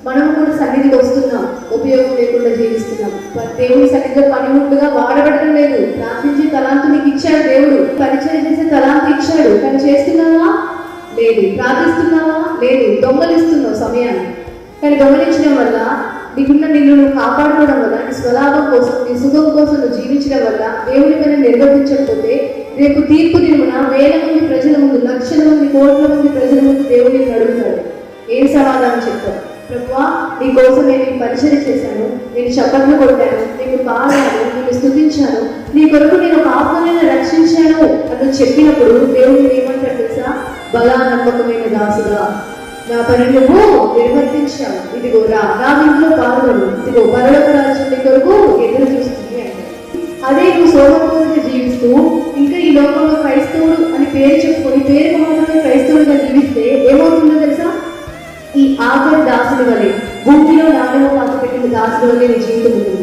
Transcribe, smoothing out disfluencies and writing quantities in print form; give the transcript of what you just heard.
మనం కూడా సన్నిధికి వస్తున్నాం, ఉపయోగం లేకుండా జీవిస్తున్నాం. దేవుని సన్నిధిలో పనిముట్టుగా వాడబడడం లేదు. ప్రార్థించే తలాంతు నీకు ఇచ్చాడు దేవుడు, పరిచయం చేసే తలాంతు ఇచ్చాడు, కానీ చేస్తున్నావా? లేదు. ప్రార్థిస్తున్నావా? లేదు. దొంగలిస్తున్నావు సమయాన్ని. కానీ దొంగలించడం వల్ల నిన్ను నువ్వు కాపాడుకోవడం వల్ల, నీ స్వలాభం కోసం, నీ సుఖం కోసం నువ్వు జీవించడం వల్ల దేవుని పని నిర్వర్తించకపోతే రేపు తీర్పు దినమున వేల మంది ప్రజల ముందు, లక్షల మంది, కోట్ల మంది ప్రజల ముందు దేవుడిని అడుగుతాడు. ఏం సమాధానం చెప్తావు? ప్రభువా, నీ కోసం నేను ఈ పరిచయం చేశాను, నేను చప్పట్లు కొట్టాను, నేను పాడాను, నేను స్తుతించాను, నీ కొరకు నేను ఒక ఆత్మలను రక్షించాను అని చెప్పినప్పుడు దేవుడు ఏమంటాడు తెలుసా? బలా నమ్మకమైన దాసుగా, నా పని నువ్వు నిర్వర్తించావు, ఇదిగో రా, నా ఇంట్లో పాల్గొను, ఇదిగో పరలోక రాజ్యం నీ కొరకు ఎదురు చూస్తుంది అంటే. అదే నువ్వు సోమర్పంగా జీవిస్తూ ఇంకా ఈ లోకంలో క్రైస్తవుడు అని పేరు చెప్పుకొని పేరుకు మాత్రమే క్రైస్తవుడిగా జీవిస్తే ఏమవుతుందో తెలుసా? ఈ ఆఖరి దాసుని వలె, భూమిలో నాణ్యమ పాత పెట్టిన దాసుని వలె నీ జీవితం ఉంటుంది.